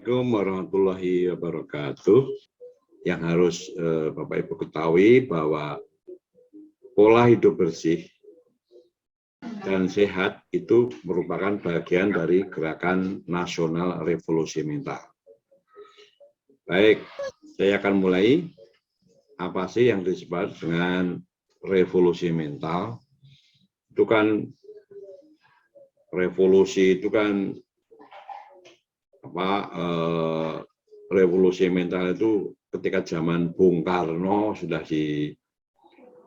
Assalamualaikum warahmatullahi wabarakatuh. Yang harus Bapak Ibu ketahui bahwa pola hidup bersih dan sehat itu merupakan bagian dari gerakan nasional revolusi mental. Baik, saya akan mulai. Apa sih yang disebut dengan revolusi mental? Itu kan revolusi itu kan revolusi mental itu ketika zaman Bung Karno sudah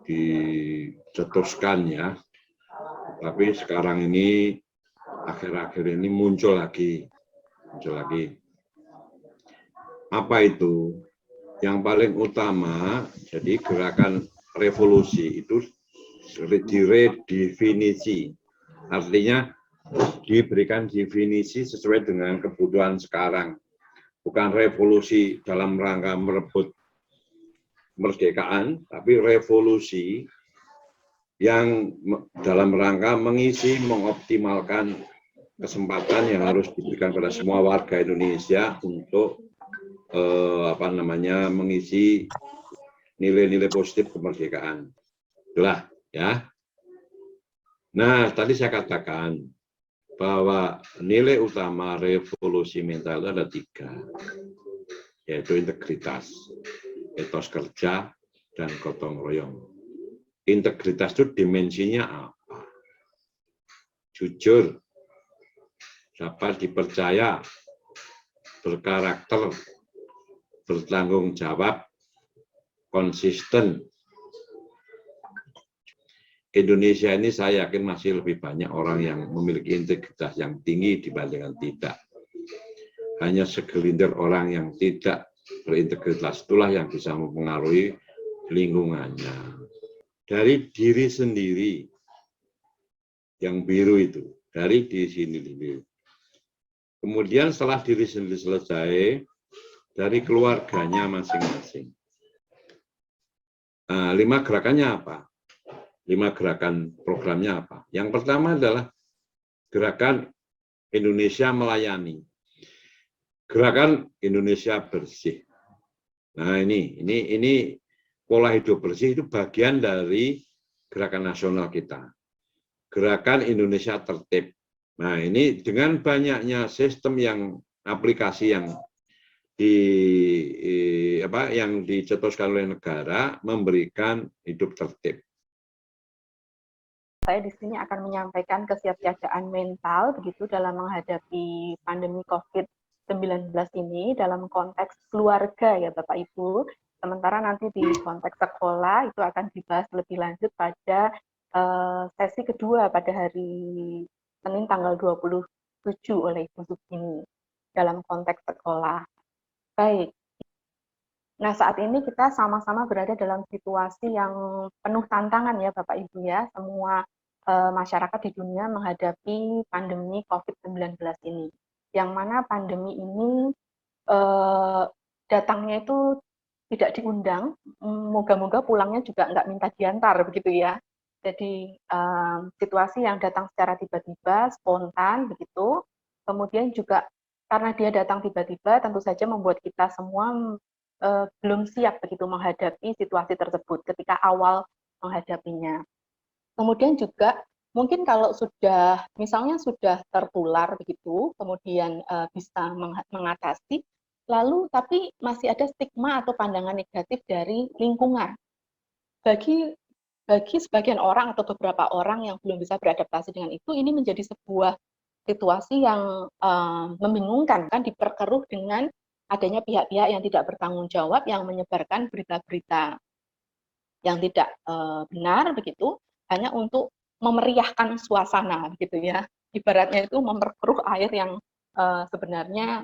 dicetuskan ya. Tapi sekarang ini akhir-akhir ini muncul lagi. Apa itu? Yang paling utama, jadi gerakan revolusi itu diredefinisi. Artinya diberikan definisi sesuai dengan kebutuhan sekarang. Bukan revolusi dalam rangka merebut kemerdekaan, tapi revolusi yang dalam rangka mengisi, mengoptimalkan kesempatan yang harus diberikan pada semua warga Indonesia untuk mengisi nilai-nilai positif kemerdekaan. Itulah ya. Nah, tadi saya katakan bahwa nilai utama revolusi mental itu ada 3, yaitu integritas, etos kerja, dan gotong royong. Integritas itu dimensinya apa? Jujur, dapat dipercaya, berkarakter, bertanggung jawab, konsisten. Indonesia ini saya yakin masih lebih banyak orang yang memiliki integritas yang tinggi dibandingkan tidak. Hanya segelintir orang yang tidak berintegritas itulah yang bisa mempengaruhi lingkungannya. Dari diri sendiri, yang biru itu, dari diri sendiri. Kemudian setelah diri sendiri selesai, dari keluarganya masing-masing. Nah, 5 gerakannya apa? 5 gerakan programnya apa? Yang pertama adalah gerakan Indonesia melayani. Gerakan Indonesia bersih. Nah, ini pola hidup bersih itu bagian dari gerakan nasional kita. Gerakan Indonesia tertib. Nah, ini dengan banyaknya sistem aplikasi yang dicetuskan oleh negara memberikan hidup tertib. Saya di sini akan menyampaikan kesiapsiagaan mental begitu dalam menghadapi pandemi COVID-19 ini dalam konteks keluarga ya Bapak Ibu. Sementara nanti di konteks sekolah itu akan dibahas lebih lanjut pada sesi kedua pada hari Senin tanggal 27 oleh Ibu Sugini dalam konteks sekolah. Baik. Nah, saat ini kita sama-sama berada dalam situasi yang penuh tantangan ya Bapak Ibu ya. Semua masyarakat di dunia menghadapi pandemi COVID-19 ini. Yang mana pandemi ini datangnya itu tidak diundang, moga-moga pulangnya juga nggak minta diantar begitu ya. Jadi situasi yang datang secara tiba-tiba, spontan begitu. Kemudian juga karena dia datang tiba-tiba, tentu saja membuat kita semua belum siap begitu menghadapi situasi tersebut ketika awal menghadapinya. Kemudian juga mungkin kalau misalnya sudah tertular begitu, kemudian bisa mengatasi, lalu tapi masih ada stigma atau pandangan negatif dari lingkungan. Bagi sebagian orang atau beberapa orang yang belum bisa beradaptasi dengan itu, ini menjadi sebuah situasi yang membingungkan, kan diperkeruh dengan adanya pihak-pihak yang tidak bertanggung jawab yang menyebarkan berita-berita yang tidak benar begitu hanya untuk memeriahkan suasana begitu ya. Ibaratnya itu memperkeruh air yang sebenarnya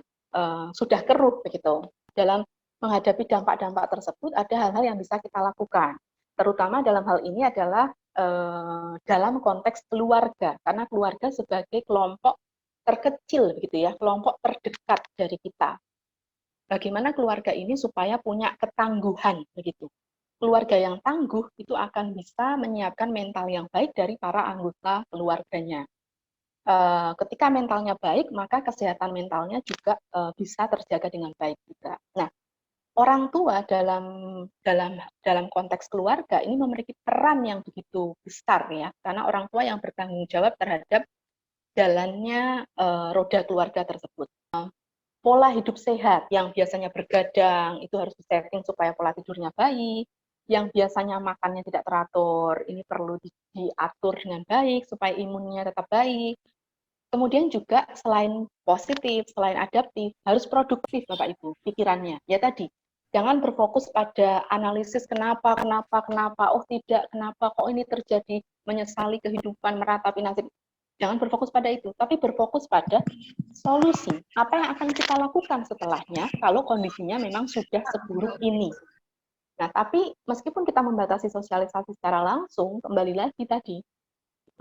sudah keruh begitu. Dalam menghadapi dampak-dampak tersebut ada hal-hal yang bisa kita lakukan. Terutama dalam hal ini adalah dalam konteks keluarga, karena keluarga sebagai kelompok terkecil begitu ya, kelompok terdekat dari kita. Bagaimana keluarga ini supaya punya ketangguhan begitu. Keluarga yang tangguh itu akan bisa menyiapkan mental yang baik dari para anggota keluarganya. ketika mentalnya baik, maka kesehatan mentalnya juga bisa terjaga dengan baik juga. Nah, orang tua dalam konteks keluarga ini memiliki peran yang begitu besar ya, karena orang tua yang bertanggung jawab terhadap jalannya roda keluarga tersebut. Pola hidup sehat yang biasanya bergadang itu harus disetting supaya pola tidurnya baik, yang biasanya makannya tidak teratur ini perlu diatur dengan baik supaya imunnya tetap baik. Kemudian juga selain positif, selain adaptif, harus produktif Bapak Ibu pikirannya. Ya tadi, jangan berfokus pada analisis kenapa, oh tidak, kenapa kok ini terjadi, menyesali kehidupan, meratapi nasib. Jangan berfokus pada itu, tapi berfokus pada solusi. Apa yang akan kita lakukan setelahnya kalau kondisinya memang sudah seburuk ini. Nah, tapi meskipun kita membatasi sosialisasi secara langsung, kembali lagi tadi,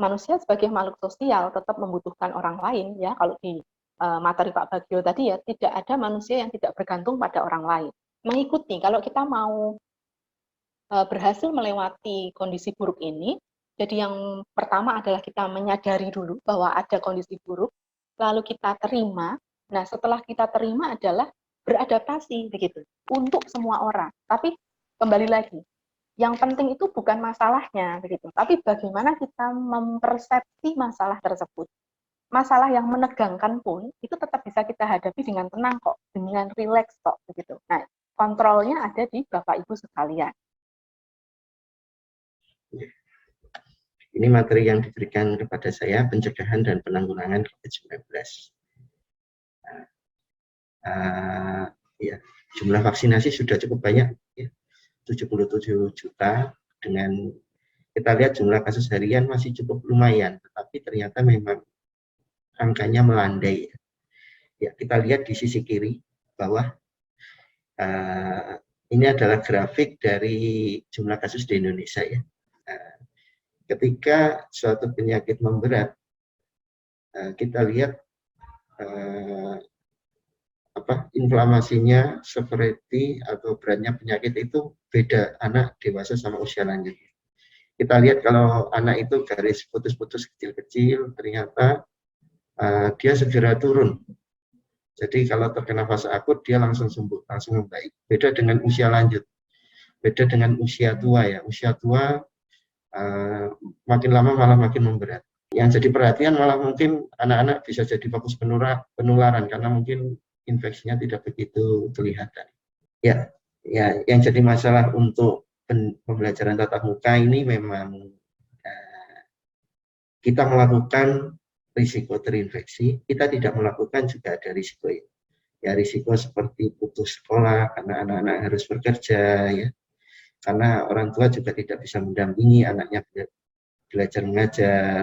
manusia sebagai makhluk sosial tetap membutuhkan orang lain ya. Kalau di materi Pak Bagio tadi ya, tidak ada manusia yang tidak bergantung pada orang lain. Mengikuti, kalau kita mau berhasil melewati kondisi buruk ini, jadi yang pertama adalah kita menyadari dulu bahwa ada kondisi buruk, lalu kita terima. Nah, setelah kita terima adalah beradaptasi begitu untuk semua orang. Tapi kembali lagi, yang penting itu bukan masalahnya begitu, tapi bagaimana kita mempersepsi masalah tersebut. Masalah yang menegangkan pun itu tetap bisa kita hadapi dengan tenang kok, dengan rileks kok begitu. Nah, kontrolnya ada di Bapak Ibu sekalian. Ini materi yang diberikan kepada saya, pencegahan dan penanggulangan COVID-19. Ya, jumlah vaksinasi sudah cukup banyak, ya. 77 juta, dengan kita lihat jumlah kasus harian masih cukup lumayan, tetapi ternyata memang angkanya melandai. Ya, kita lihat di sisi kiri bawah, ini adalah grafik dari jumlah kasus di Indonesia ya. Ketika suatu penyakit memberat, kita lihat inflamasinya, severity atau beratnya penyakit itu beda anak dewasa sama usia lanjut. Kita lihat kalau anak itu garis putus-putus kecil-kecil, ternyata dia segera turun. Jadi kalau terkena fase akut dia langsung sembuh, langsung membaik. Beda dengan usia lanjut, beda dengan usia tua ya. Usia tua makin lama malah makin memberat. Yang jadi perhatian malah mungkin anak-anak bisa jadi fokus penularan karena mungkin infeksinya tidak begitu kelihatan. Ya, yang jadi masalah untuk pembelajaran tatap muka ini memang kita melakukan risiko terinfeksi, kita tidak melakukan juga ada risiko ya risiko seperti putus sekolah karena anak-anak harus bekerja ya, karena orang tua juga tidak bisa mendampingi anaknya belajar mengajar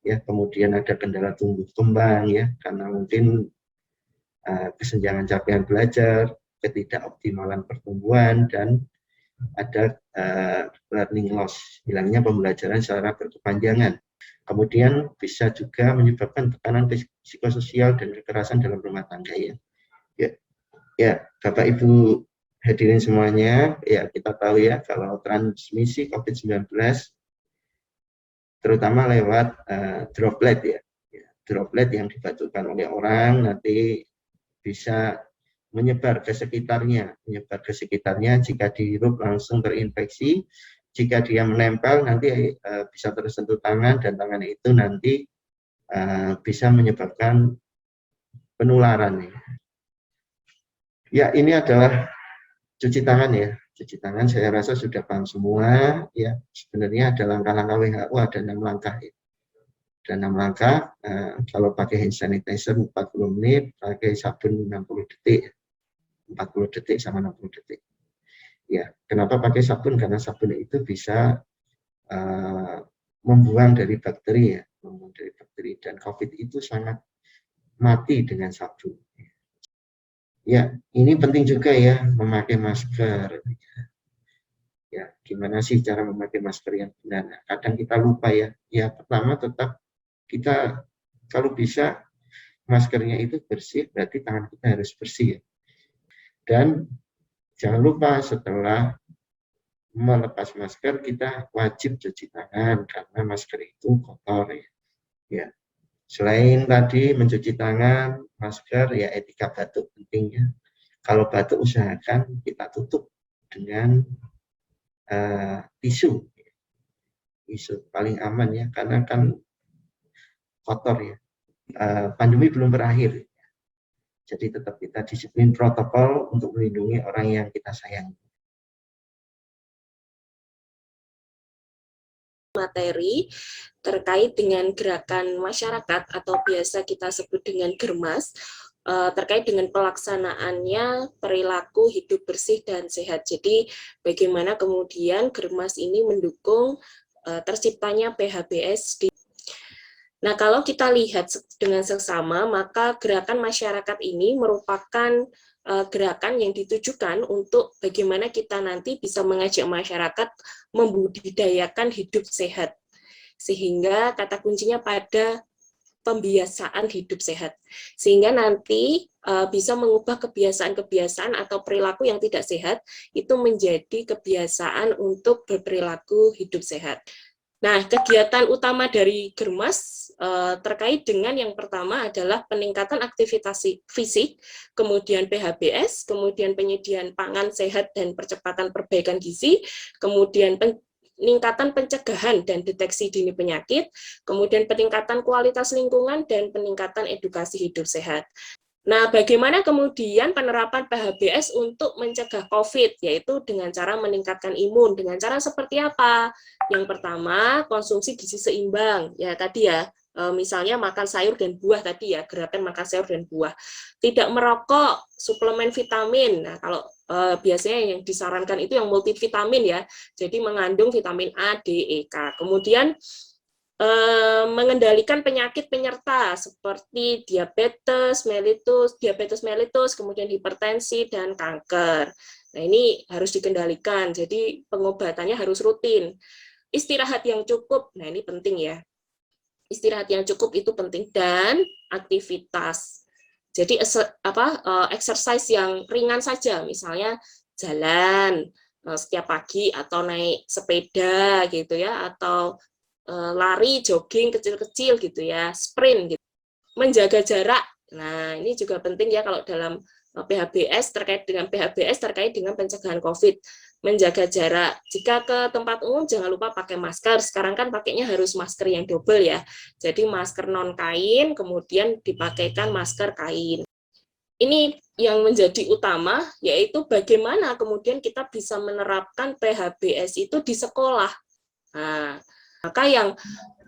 ya, kemudian ada kendala tumbuh kembang ya karena mungkin kesenjangan capaian belajar, ketidakoptimalan pertumbuhan, dan ada learning loss, hilangnya pembelajaran secara berkepanjangan. Kemudian bisa juga menyebabkan tekanan psikososial dan kekerasan dalam rumah tangga ya. Ya, Bapak Ibu hadirin semuanya, ya kita tahu ya kalau transmisi COVID-19 terutama lewat droplet ya. Droplet yang dibatukkan oleh orang nanti bisa menyebar ke sekitarnya, jika dihirup langsung terinfeksi, jika dia menempel nanti bisa tersentuh tangan dan tangan itu nanti bisa menyebabkan penularan. Ya, ini adalah cuci tangan ya. Cuci tangan saya rasa sudah paham semua ya. Sebenarnya ada langkah-langkah WHO, ada 6 langkah ya. Ada 6 langkah, kalau pakai hand sanitizer 40 menit, pakai sabun 60 detik, 40 detik sama 60 detik. Ya, kenapa pakai sabun? Karena sabun itu bisa membuang dari bakteri ya, dan COVID itu sangat mati dengan sabun. Ya, ini penting juga ya, memakai masker. Ya, gimana sih cara memakai masker yang benar? Kadang kita lupa ya. Ya, pertama tetap kita kalau bisa maskernya itu bersih, berarti tangan kita harus bersih ya. Dan jangan lupa setelah melepas masker kita wajib cuci tangan karena masker itu kotor ya. Selain tadi mencuci tangan, masker, ya etika batuk pentingnya. Kalau batuk usahakan kita tutup dengan tisu. Tisu paling aman ya, karena kan kotor ya. Pandemi belum berakhir. Jadi tetap kita disiplin protokol untuk melindungi orang yang kita sayangi. Materi terkait dengan gerakan masyarakat atau biasa kita sebut dengan Germas, terkait dengan pelaksanaannya perilaku hidup bersih dan sehat. Jadi bagaimana kemudian Germas ini mendukung terciptanya PHBS di. Nah, kalau kita lihat dengan seksama, maka gerakan masyarakat ini merupakan gerakan yang ditujukan untuk bagaimana kita nanti bisa mengajak masyarakat membudidayakan hidup sehat. Sehingga kata kuncinya pada pembiasaan hidup sehat. Sehingga nanti bisa mengubah kebiasaan-kebiasaan atau perilaku yang tidak sehat itu menjadi kebiasaan untuk berperilaku hidup sehat. Nah, kegiatan utama dari Germas terkait dengan yang pertama adalah peningkatan aktivitas fisik, kemudian PHBS, kemudian penyediaan pangan sehat dan percepatan perbaikan gizi, kemudian peningkatan pencegahan dan deteksi dini penyakit, kemudian peningkatan kualitas lingkungan, dan peningkatan edukasi hidup sehat. Nah, bagaimana kemudian penerapan PHBS untuk mencegah COVID, yaitu dengan cara meningkatkan imun. Dengan cara seperti apa? Yang pertama, konsumsi gizi seimbang. Ya, tadi ya, misalnya makan sayur dan buah tadi ya, gerakan makan sayur dan buah. Tidak merokok, suplemen vitamin. Nah, kalau biasanya yang disarankan itu yang multivitamin ya, jadi mengandung vitamin A, D, E, K. Kemudian mengendalikan penyakit penyerta seperti diabetes mellitus, kemudian hipertensi dan kanker. Nah, ini harus dikendalikan. Jadi pengobatannya harus rutin. Istirahat yang cukup. Nah, ini penting ya. Istirahat yang cukup itu penting, dan aktivitas. Jadi exercise yang ringan saja, misalnya jalan setiap pagi atau naik sepeda gitu ya, atau lari, jogging kecil-kecil gitu ya, sprint gitu. Menjaga jarak. Nah, ini juga penting ya kalau dalam PHBS terkait dengan pencegahan COVID. Menjaga jarak. Jika ke tempat umum jangan lupa pakai masker. Sekarang kan pakainya harus masker yang double ya. Jadi masker non kain kemudian dipakaikan masker kain. Ini yang menjadi utama, yaitu bagaimana kemudian kita bisa menerapkan PHBS itu di sekolah. Nah, maka yang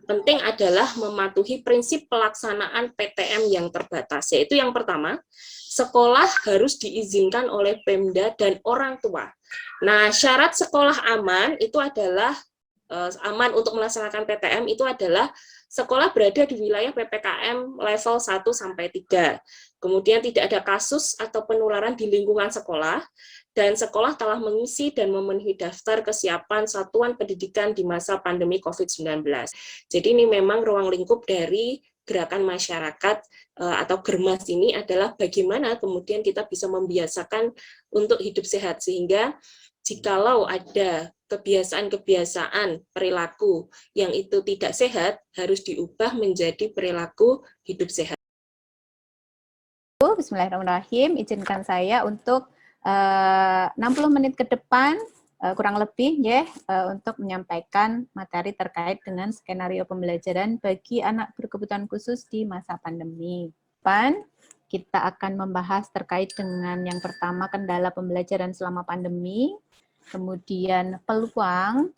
penting adalah mematuhi prinsip pelaksanaan PTM yang terbatas, yaitu yang pertama, sekolah harus diizinkan oleh Pemda dan orang tua. Nah, syarat sekolah aman itu adalah aman untuk melaksanakan PTM itu adalah sekolah berada di wilayah PPKM level 1 sampai 3. Kemudian tidak ada kasus atau penularan di lingkungan sekolah, dan sekolah telah mengisi dan memenuhi daftar kesiapan satuan pendidikan di masa pandemi COVID-19. Jadi ini memang ruang lingkup dari gerakan masyarakat atau Germas ini adalah bagaimana kemudian kita bisa membiasakan untuk hidup sehat, sehingga jikalau ada kebiasaan-kebiasaan perilaku yang itu tidak sehat, harus diubah menjadi perilaku hidup sehat. Bismillahirrahmanirrahim, izinkan saya untuk 60 menit ke depan kurang lebih ya untuk menyampaikan materi terkait dengan skenario pembelajaran bagi anak berkebutuhan khusus di masa pandemi. Kita akan membahas terkait dengan yang pertama, kendala pembelajaran selama pandemi, kemudian peluang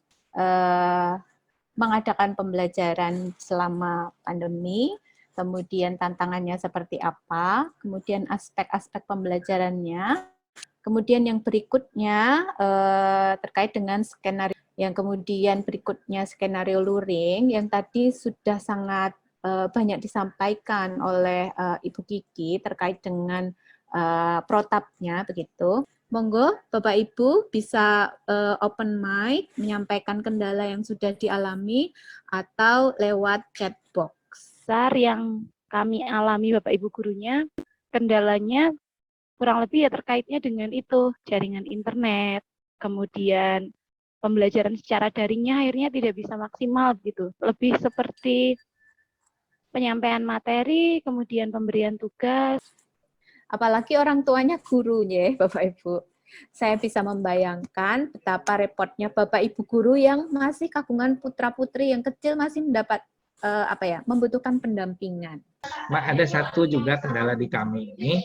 mengadakan pembelajaran selama pandemi, kemudian tantangannya seperti apa, kemudian aspek-aspek pembelajarannya, kemudian yang berikutnya terkait dengan skenario, yang kemudian berikutnya skenario luring, yang tadi sudah sangat banyak disampaikan oleh Ibu Kiki terkait dengan protapnya begitu. Monggo Bapak Ibu bisa open mic menyampaikan kendala yang sudah dialami atau lewat chat box. Yang kami alami Bapak Ibu gurunya, kendalanya kurang lebih ya terkaitnya dengan itu, jaringan internet, kemudian pembelajaran secara daringnya akhirnya tidak bisa maksimal gitu. Lebih seperti penyampaian materi, kemudian pemberian tugas. Apalagi orang tuanya gurunya, Bapak Ibu. Saya bisa membayangkan betapa repotnya Bapak Ibu guru yang masih kagungan putra-putri yang kecil masih mendapat membutuhkan pendampingan. Ada satu juga kendala di kami ini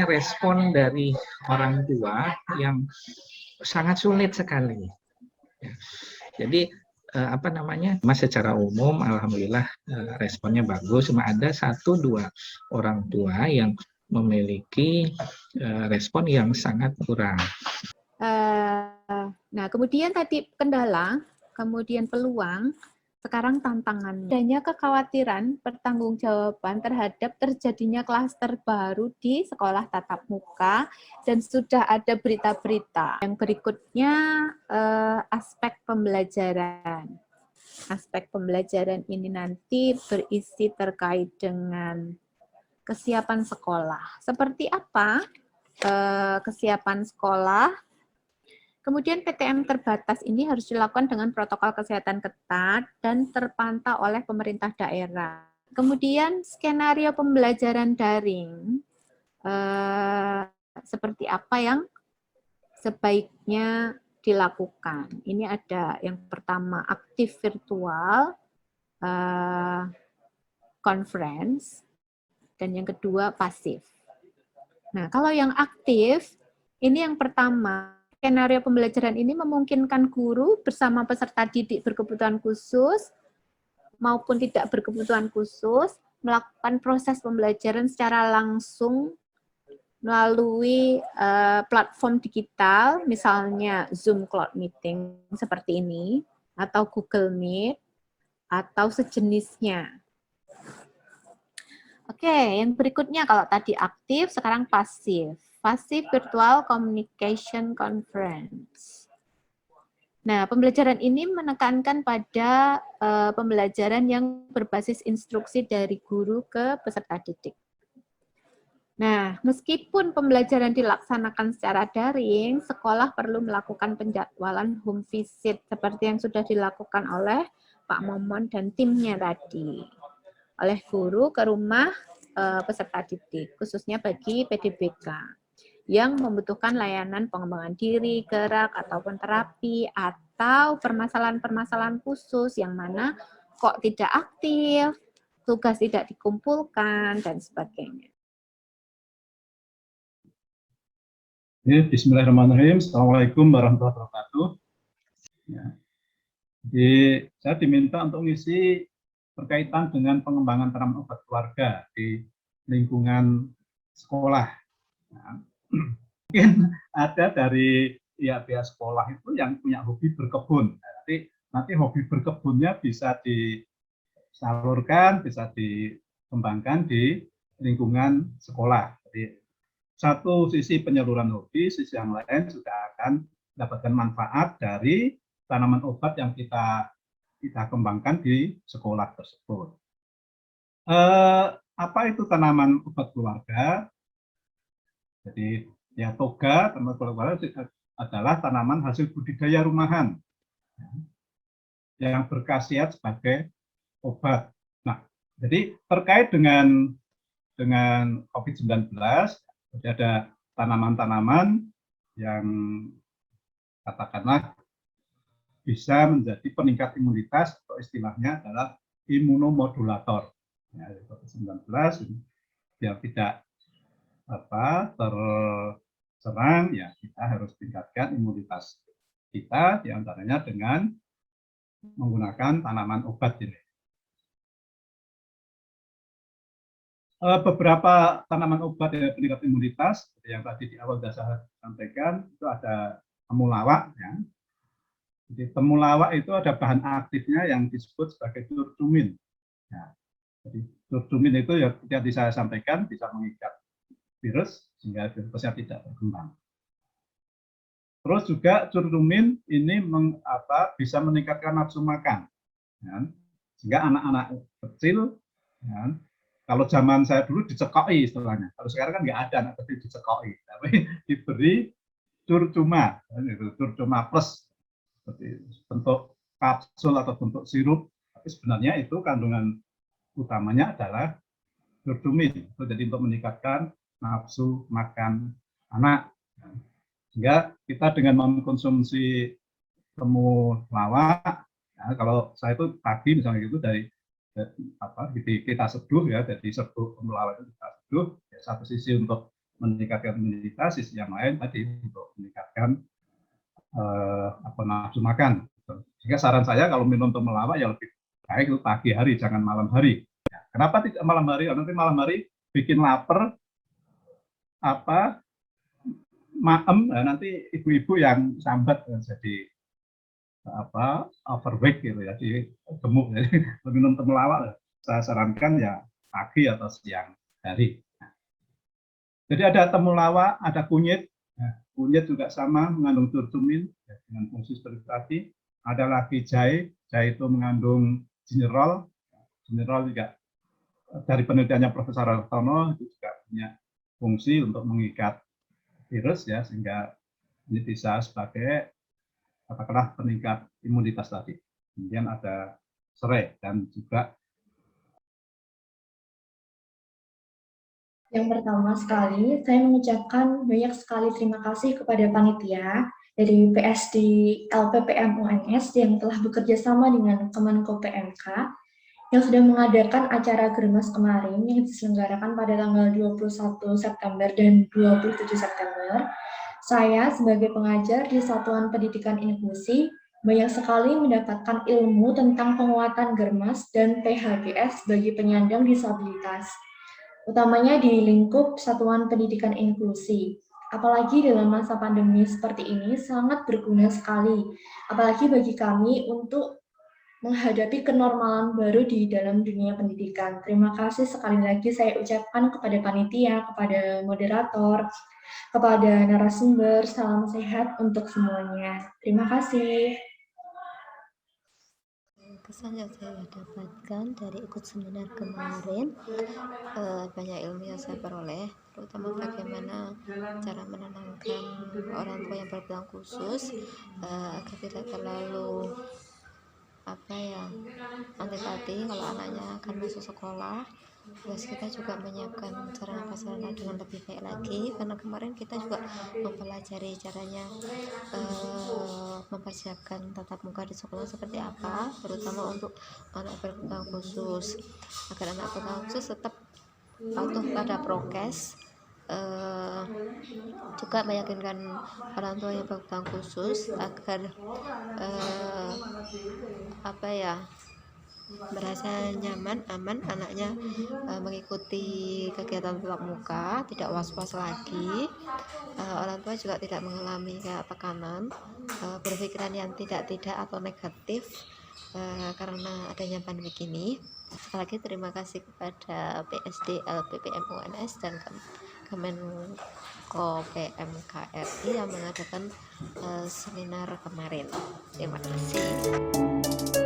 respon dari orang tua yang sangat sulit sekali. Jadi Mas secara umum alhamdulillah responnya bagus, cuma ada 1-2 orang tua yang memiliki respon yang sangat kurang. Nah, kemudian tadi kendala, kemudian peluang, sekarang tantangan. Adanya kekhawatiran pertanggungjawaban terhadap terjadinya klaster baru di sekolah tatap muka dan sudah ada berita-berita. Yang berikutnya aspek pembelajaran. Aspek pembelajaran ini nanti berisi terkait dengan kesiapan sekolah. Seperti apa kesiapan sekolah? Kemudian PTM terbatas ini harus dilakukan dengan protokol kesehatan ketat dan terpantau oleh pemerintah daerah. Kemudian skenario pembelajaran daring, seperti apa yang sebaiknya dilakukan. Ini ada yang pertama aktif virtual, conference, dan yang kedua pasif. Nah, kalau yang aktif, ini yang pertama, skenario pembelajaran ini memungkinkan guru bersama peserta didik berkebutuhan khusus maupun tidak berkebutuhan khusus melakukan proses pembelajaran secara langsung melalui platform digital, misalnya Zoom Cloud Meeting seperti ini, atau Google Meet, atau sejenisnya. Oke, yang berikutnya kalau tadi aktif, sekarang pasif. Pasif Virtual Communication Conference. Nah, pembelajaran ini menekankan pada pembelajaran yang berbasis instruksi dari guru ke peserta didik. Nah, meskipun pembelajaran dilaksanakan secara daring, sekolah perlu melakukan penjadwalan home visit seperti yang sudah dilakukan oleh Pak Momon dan timnya tadi. Oleh guru ke rumah peserta didik, khususnya bagi PDBK. Yang membutuhkan layanan pengembangan diri, gerak, ataupun terapi, atau permasalahan-permasalahan khusus yang mana kok tidak aktif, tugas tidak dikumpulkan, dan sebagainya. Bismillahirrahmanirrahim. Assalamualaikum warahmatullahi wabarakatuh. Ya. Jadi, saya diminta untuk mengisi berkaitan dengan pengembangan tanaman obat keluarga di lingkungan sekolah. Nah, mungkin ada dari pihak sekolah itu yang punya hobi berkebun. Nanti hobi berkebunnya bisa disalurkan, bisa dikembangkan di lingkungan sekolah. Jadi satu sisi penyaluran hobi, sisi yang lain juga akan mendapatkan manfaat dari tanaman obat yang kita kembangkan di sekolah tersebut. Apa itu tanaman obat keluarga? Jadi ya toga, tanaman keluarga adalah tanaman hasil budidaya rumahan yang berkhasiat sebagai obat. Nah, jadi terkait dengan COVID-19, ada tanaman-tanaman yang katakanlah bisa menjadi peningkat imunitas, atau istilahnya adalah imunomodulator. Ya, COVID-19 biar tidak terserang, ya kita harus tingkatkan imunitas kita, diantaranya dengan menggunakan tanaman obat ini. Beberapa tanaman obat yang peningkat imunitas, seperti yang tadi di awal sudah saya sampaikan, itu ada temulawak. Ya. Jadi temulawak itu ada bahan aktifnya yang disebut sebagai curcumin. Ya. Jadi curcumin itu ya tadi saya sampaikan bisa mengikat virus sehingga virusnya tidak berkembang. Terus juga curcumin ini bisa meningkatkan nafsu makan, ya. Sehingga anak-anak kecil, ya, kalau zaman saya dulu dicekoi istilahnya, kalau sekarang kan nggak ada anak kecil dicekoi, tapi diberi curcuma plus seperti bentuk kapsul atau bentuk sirup Tapi sebenarnya itu kandungan utamanya adalah curcumin, jadi untuk meningkatkan nafsu makan anak. Sehingga kita dengan mengkonsumsi temulawak, ya, kalau saya itu pagi misalnya gitu dari kita seduh ya, dari seduh temulawak itu kita seduh, ya, satu sisi untuk meningkatkan imunitas, sisi yang lain tadi untuk meningkatkan nafsu makan. Sehingga saran saya kalau minum temulawak ya lebih baik itu pagi hari, jangan malam hari. Ya, kenapa tidak malam hari? Nanti malam hari bikin lapar, maem, nanti ibu-ibu yang sambat jadi overweight gitu ya, jadi gemuk. Jadi minum temulawak saya sarankan ya pagi atau siang hari. Jadi ada temulawak, ada kunyit. Kunyit juga sama mengandung curcumin ya, dengan fungsi seperti tadi. Ada lagi jahe itu mengandung gingerol. Gingerol juga dari penelitiannya Profesor Hartono itu juga punya fungsi untuk mengikat virus ya, sehingga ini bisa sebagai katakanlah peningkat imunitas tadi. Kemudian ada serai dan juga yang pertama sekali saya mengucapkan banyak sekali terima kasih kepada panitia dari PSD LPPM UNS yang telah bekerja sama dengan Kemenko PMK yang sudah mengadakan acara Germas kemarin yang diselenggarakan pada tanggal 21 September dan 27 September. Saya sebagai pengajar di Satuan Pendidikan Inklusi banyak sekali mendapatkan ilmu tentang penguatan Germas dan PHBS bagi penyandang disabilitas, utamanya di lingkup Satuan Pendidikan Inklusi. Apalagi dalam masa pandemi seperti ini sangat berguna sekali, apalagi bagi kami untuk menghadapi kenormalan baru di dalam dunia pendidikan. Terima kasih sekali lagi saya ucapkan kepada panitia, kepada moderator, kepada narasumber. Salam sehat untuk semuanya. Terima kasih. Kesan yang saya dapatkan dari ikut seminar kemarin, banyak ilmu yang saya peroleh, terutama bagaimana cara menenangkan orang tua yang berkebutuhan khusus agar tidak terlalu antipati kalau anaknya akan masuk sekolah. Terus kita juga menyiapkan sarana prasarana dengan lebih baik lagi, karena kemarin kita juga mempelajari caranya mempersiapkan tatap muka di sekolah seperti apa, terutama untuk anak berkebutuhan khusus, agar anak berkebutuhan khusus tetap patuh pada prokes. Juga meyakinkan orang tua yang berkebutuhan khusus agar merasa nyaman, aman anaknya mengikuti kegiatan tatap muka, tidak was-was lagi. Orang tua juga tidak mengalami kayak tekanan, berpikiran yang tidak atau negatif karena adanya pandemi ini. Sekali lagi terima kasih kepada PSD LPPM UNS dan Kemenko PMK RI yang mengadakan seminar kemarin. Terima kasih.